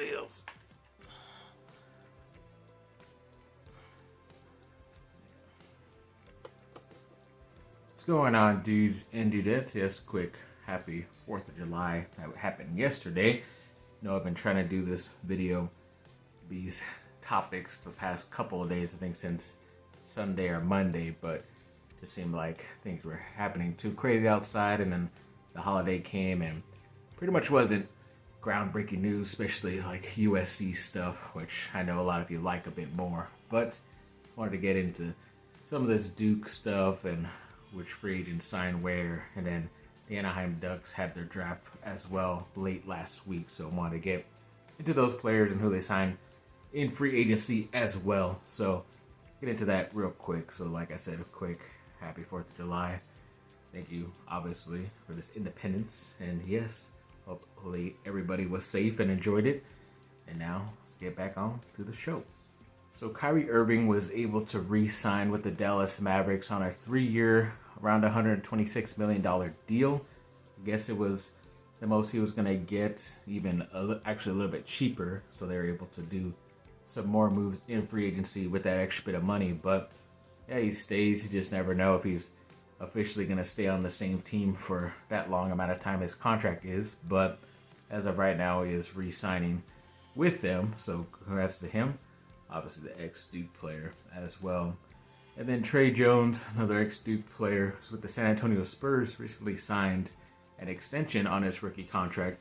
fails. What's going on, dudes and dudettes? Yes, quick, happy 4th of July. That happened yesterday. You know, I've been trying to do this video, these topics the past couple of days, I think since Sunday or Monday, but it just seemed like things were happening too crazy outside, and then the holiday came and pretty much wasn't groundbreaking news, especially like USC stuff, which I know a lot of you like a bit more, but wanted to get into some of this Duke stuff and which free agents signed where, and then the Anaheim Ducks had their draft as well late last week, so I wanted to get into those players and who they signed in free agency as well. So get into that real quick. So like I said, a quick happy 4th of July. Thank you, obviously, for this independence. And yes, hopefully everybody was safe and enjoyed it. And now let's get back on to the show. So Kyrie Irving was able to re-sign with the Dallas Mavericks on a 3-year, around $126 million deal. I guess it was the most he was going to get, even actually a little bit cheaper. So they were able to do some more moves in free agency with that extra bit of money. But yeah, he stays. You just never know if he's officially going to stay on the same team for that long amount of time his contract is. But as of right now, he is re-signing with them. So congrats to him. Obviously the ex-Duke player as well. And then Trey Jones, another ex-Duke player, who's with the San Antonio Spurs, recently signed an extension on his rookie contract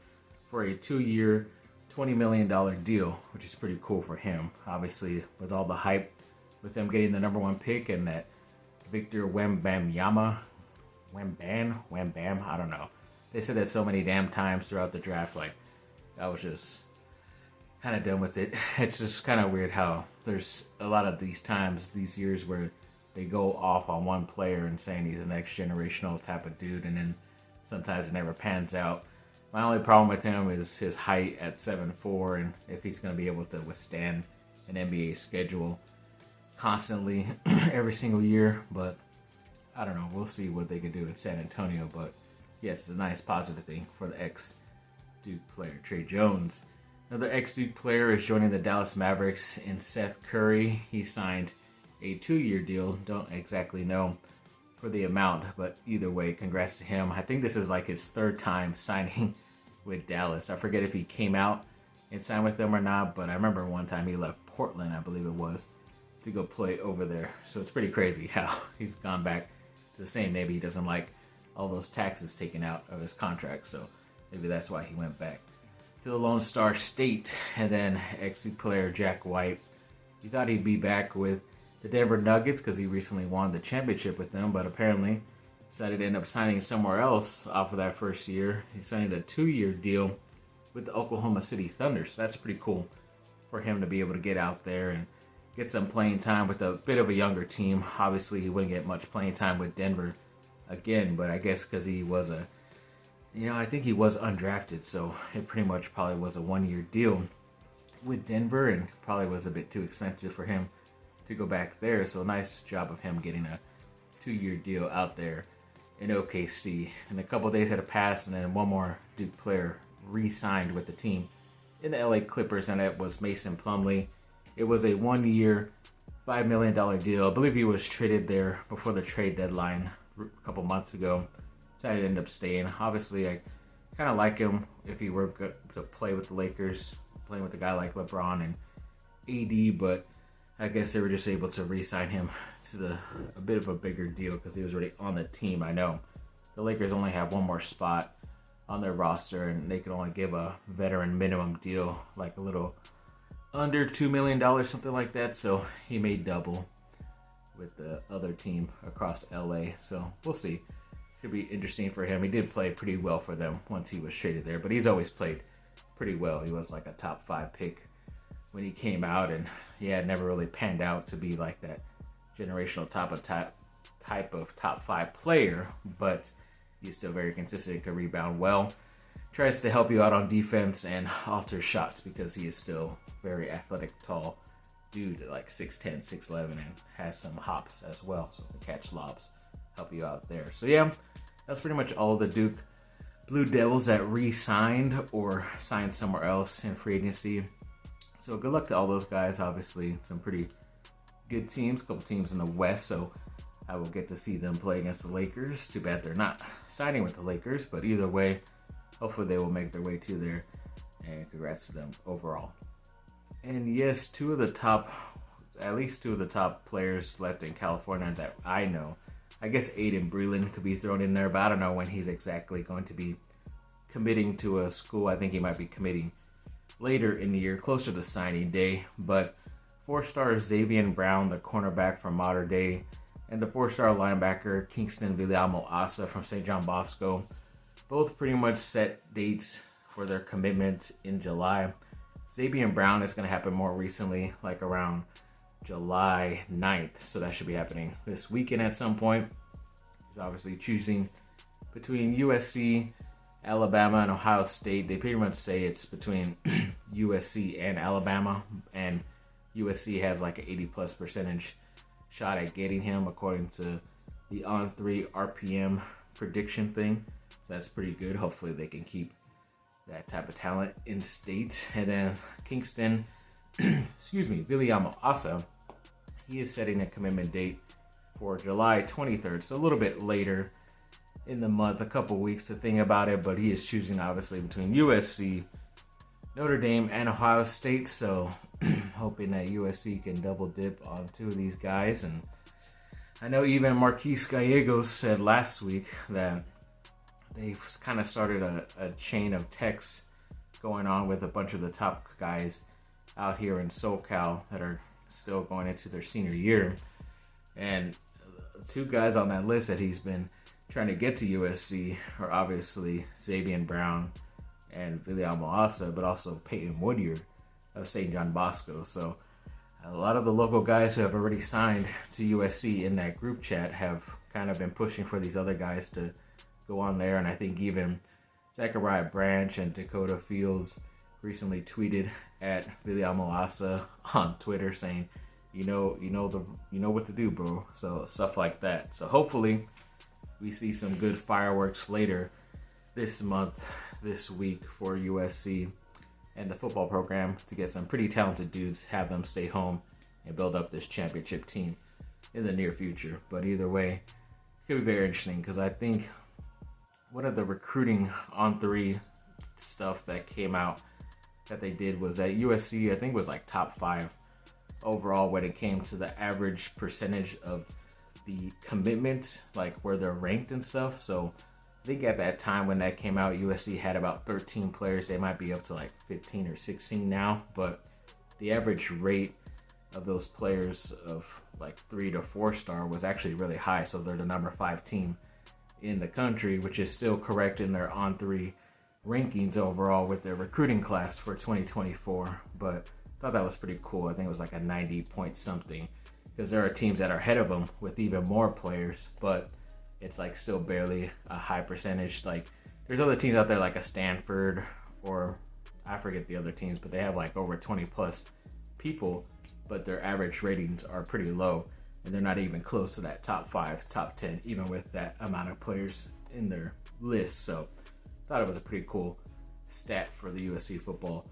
for a 2-year, $20 million deal, which is pretty cool for him. Obviously, with all the hype with them getting the #1 pick and that Victor Wembanyama, I don't know. They said that so many damn times throughout the draft, like, I was just kind of done with it. It's just kind of weird how there's a lot of these times, these years, where they go off on one player and saying he's a next generational type of dude, and then sometimes it never pans out. My only problem with him is his height at 7'4", and if he's going to be able to withstand an NBA schedule constantly every single year. But I don't know. We'll see what they can do in San Antonio. But yes, it's a nice positive thing for the ex-Duke player, Trey Jones. Another ex-Duke player is joining the Dallas Mavericks in Seth Curry. He signed a 2-year deal. Don't exactly know for the amount, but either way, congrats to him. I think this is like his 3rd time signing with Dallas. I forget if he came out and signed with them or not, but I remember one time he left Portland, I believe it was, to go play over there. So it's pretty crazy how he's gone back to the same. Maybe he doesn't like all those taxes taken out of his contract, so maybe that's why he went back to the Lone Star State. And then ex-Duke player Jack White, he thought he'd be back with the Denver Nuggets because he recently won the championship with them, but apparently decided to end up signing somewhere else off of that first year. He signed a 2-year deal with the Oklahoma City Thunder, so that's pretty cool for him to be able to get out there and get some playing time with a bit of a younger team. Obviously, he wouldn't get much playing time with Denver again, but I guess because he was I think he was undrafted, so it pretty much probably was a 1-year deal with Denver and probably was a bit too expensive for him to go back there. So nice job of him getting a 2-year deal out there in OKC. And a couple of days had passed, and then one more Duke player re-signed with the team in the LA Clippers, and that was Mason Plumlee. It was a 1-year, $5 million deal. I believe he was traded there before the trade deadline a couple months ago. Decided to end up staying. Obviously, I kind of like him if he were to play with the Lakers, playing with a guy like LeBron and AD, but I guess they were just able to re-sign him to a bit of a bigger deal because he was already on the team. I know the Lakers only have one more spot on their roster, and they can only give a veteran minimum deal, like a little under $2 million, something like that. So he made double with the other team across LA. So we'll see. Should be interesting for him. He did play pretty well for them once he was traded there, but he's always played pretty well. He was like a top 5 pick when he came out, and it never really panned out to be like that generational type of top 5 player, but he's still very consistent, can rebound well, tries to help you out on defense and alter shots because he is still very athletic, tall dude, like 6'10", 6'11", and has some hops as well, so can catch lobs, help you out there. So yeah, that's pretty much all the Duke Blue Devils that re-signed or signed somewhere else in free agency. So good luck to all those guys. Obviously, some pretty good teams, a couple teams in the West, so I will get to see them play against the Lakers. Too bad they're not signing with the Lakers, but either way, hopefully they will make their way to there, and congrats to them overall. And yes, at least two of the top players left in California that I know. I guess Aiden Breland could be thrown in there, but I don't know when he's exactly going to be committing to a school. I think he might be committing later in the year, closer to signing day. But 4-star Zabien Brown, the cornerback from Mater Dei, and the 4-star linebacker Kyngstonn Viliamu-Asa from St. John Bosco, both pretty much set dates for their commitment in July. Zabien Brown is going to happen more recently, like around July 9th, so that should be happening this weekend at some point. He's obviously choosing between USC, Alabama, and Ohio State. They pretty much say it's between USC and Alabama, and USC has like an 80+% shot at getting him according to the On3 RPM prediction thing. So that's pretty good. Hopefully they can keep that type of talent in state. And then Kyngstonn, Viliamu-Asa, he is setting a commitment date for July 23rd, so a little bit later in the month, a couple weeks to think about it, but he is choosing obviously between USC, Notre Dame, and Ohio State, so hoping that USC can double dip on two of these guys. And I know even Marquise Gallegos said last week that they've kind of started a chain of texts going on with a bunch of the top guys out here in SoCal that are still going into their senior year. And two guys on that list that he's been trying to get to USC are obviously Zabien Brown and Viliamu-Asa, but also Peyton Woodyard of St. John Bosco. So a lot of the local guys who have already signed to USC in that group chat have kind of been pushing for these other guys to go on there. And I think even Zachariah Branch and Dakota Fields recently tweeted at Viliamu-Asa on Twitter saying, you know what to do, bro. So stuff like that. So hopefully we see some good fireworks later this month, this week for USC and the football program to get some pretty talented dudes, have them stay home and build up this championship team in the near future. But either way, it could be very interesting because I think one of the recruiting On3 stuff that came out that they did was that USC, I think, was like top 5 overall when it came to the average percentage of the commitment, like where they're ranked and stuff. So I think at that time when that came out, USC had about 13 players. They might be up to like 15 or 16 now, but the average rate of those players of like 3 to 4 star was actually really high. So they're the number 5 team in the country, which is still correct in their On3 rankings overall with their recruiting class for 2024. But I thought that was pretty cool. I think it was like a 90 point something, because there are teams that are ahead of them with even more players, but it's like still barely a high percentage. Like there's other teams out there like a Stanford, or I forget the other teams, but they have like over 20 plus people, but their average ratings are pretty low, and they're not even close to that top 5, top 10, even with that amount of players in their list. So I thought it was a pretty cool stat for the USC football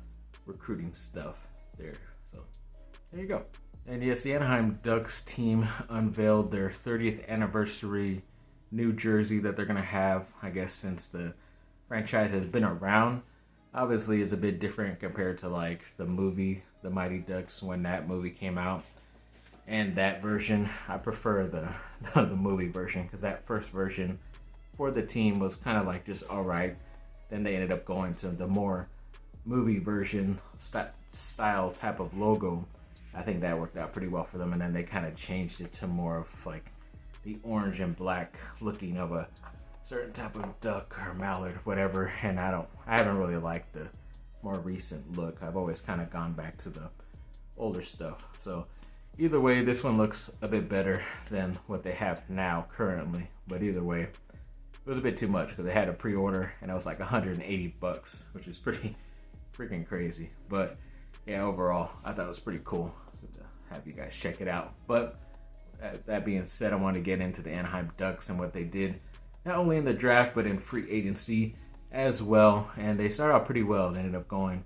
recruiting stuff there. So there you go. And yes, the Anaheim Ducks team unveiled their 30th anniversary new jersey that they're going to have, I guess, since the franchise has been around. Obviously, it's a bit different compared to like the movie, The Mighty Ducks, when that movie came out. And that version, I prefer the movie version, because that first version for the team was kind of like just all right. Then they ended up going to the more movie version style type of logo. I think that worked out pretty well for them, and then they kind of changed it to more of like the orange and black looking of a certain type of duck or mallard, whatever. And I haven't really liked the more recent look. I've always kind of gone back to the older stuff. So either way, this one looks a bit better than what they have now currently. But either way, it was a bit too much because they had a pre-order and it was like $180, which is pretty freaking crazy. But yeah, overall, I thought it was pretty cool to have you guys check it out. But that being said, I want to get into the Anaheim Ducks and what they did, not only in the draft, but in free agency as well, and they started out pretty well. They ended up going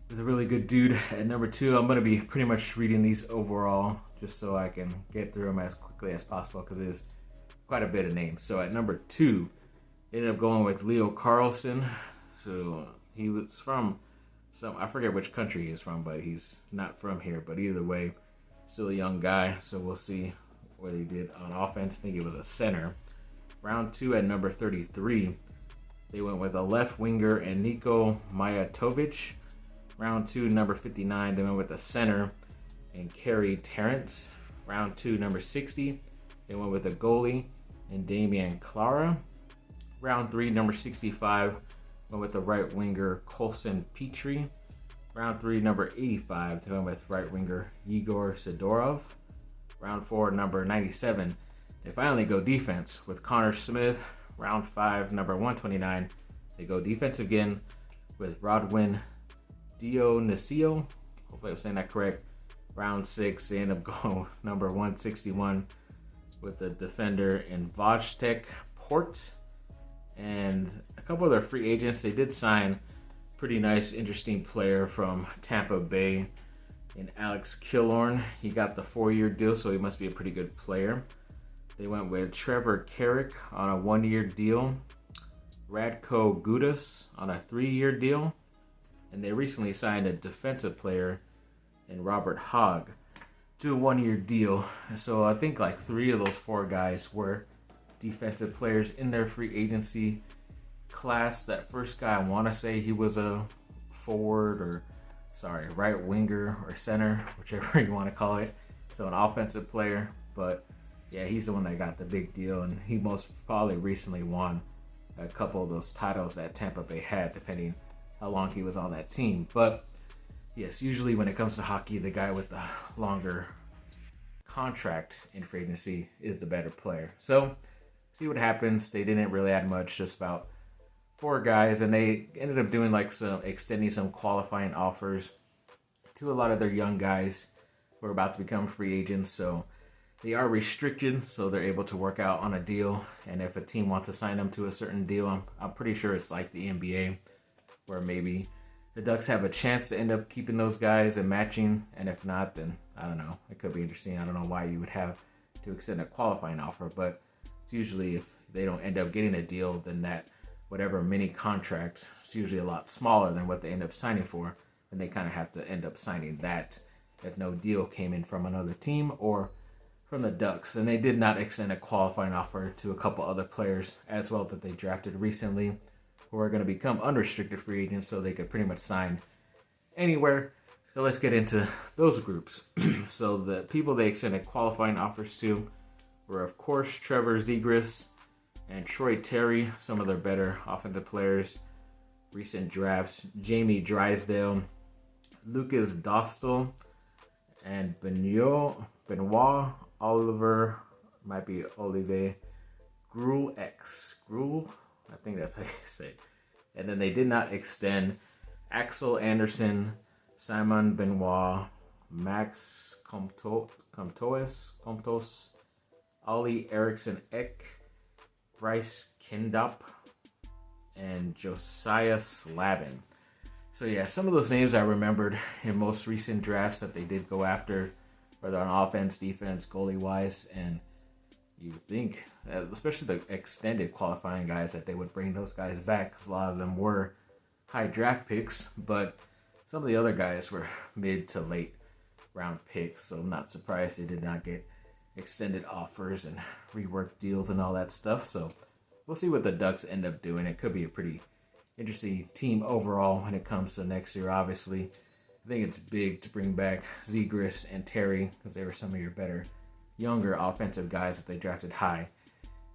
with a really good dude at number 2. I'm going to be pretty much reading these overall just so I can get through them as quickly as possible because it is quite a bit of names. So at number 2, ended up going with Leo Carlson. So he was from I forget which country he is from, but he's not from here. But either way, still a young guy. So we'll see what he did on offense. I think he was a center. Round 2 at number 33, they went with a left winger and Niko Mijatovic. Round 2, number 59, they went with a center and Kerry Terrence. Round 2, number 60, they went with a goalie and Damian Clara. Round 3, number 65, went with the right winger Colson Petrie. Round 3, number 85, they went with right winger Igor Sidorov. Round 4, number 97, they finally go defense with Connor Smith. Round 5, number 129, they go defense again with Rodwin Dionisio. Hopefully I'm saying that correct. Round 6, they end up going number 161 with the defender in Vojtech Port. And a couple of their free agents, they did sign pretty nice, interesting player from Tampa Bay in Alex Killorn. He got the 4-year deal, so he must be a pretty good player. They went with Trevor Carrick on a 1-year deal, Radko Gudas on a 3-year deal, and they recently signed a defensive player in Robert Hogg to a 1-year deal. So I think like 3 of those 4 guys were defensive players in their free agency class. That first guy, I want to say he was a right winger or center, whichever you want to call it. So an offensive player, but yeah, he's the one that got the big deal, and he most probably recently won a couple of those titles that Tampa Bay had, depending how long he was on that team. But yes, usually when it comes to hockey, the guy with the longer contract in free agency is the better player. So see what happens. They didn't really add much, just about 4 guys, and they ended up doing like extending some qualifying offers to a lot of their young guys who are about to become free agents. So they are restricted, so they're able to work out on a deal. And if a team wants to sign them to a certain deal, I'm pretty sure it's like the NBA, where maybe the Ducks have a chance to end up keeping those guys and matching. And if not, then I don't know. It could be interesting. I don't know why you would have to extend a qualifying offer, but it's usually if they don't end up getting a deal, then that whatever mini contract is usually a lot smaller than what they end up signing for. And they kind of have to end up signing that if no deal came in from another team or from the Ducks. And they did not extend a qualifying offer to a couple other players as well that they drafted recently who are going to become unrestricted free agents, so they could pretty much sign anywhere. So let's get into those groups. So the people they extended qualifying offers to were, of course, Trevor Zegras and Troy Terry, some of their better offensive players. Recent drafts, Jamie Drysdale, Lucas Dostal, and Benoit Oliver, might be Olivier Gruel, I think that's how you say it. And then they did not extend Axel Anderson, Simon Benoit, Max Comtos, Ollie Eriksson Ek, Bryce Kindop, and Josiah Slavin. So yeah, some of those names I remembered in most recent drafts that they did go after, whether on offense, defense, goalie-wise, and you would think, especially the extended qualifying guys, that they would bring those guys back, because a lot of them were high draft picks, but some of the other guys were mid to late round picks, so I'm not surprised they did not get extended offers and reworked deals and all that stuff. So we'll see what the Ducks end up doing. It could be a pretty interesting team overall when it comes to next year, obviously. I think it's big to bring back Zegras and Terry, because they were some of your better younger offensive guys that they drafted high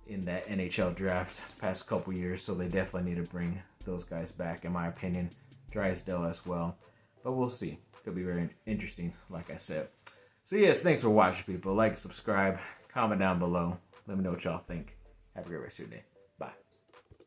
in that NHL draft the past couple years, so they definitely need to bring those guys back, in my opinion. Drysdale as well, but we'll see. Could be very interesting, like I said. So yes, thanks for watching, people. Like, subscribe, comment down below. Let me know what y'all think. Have a great rest of your day.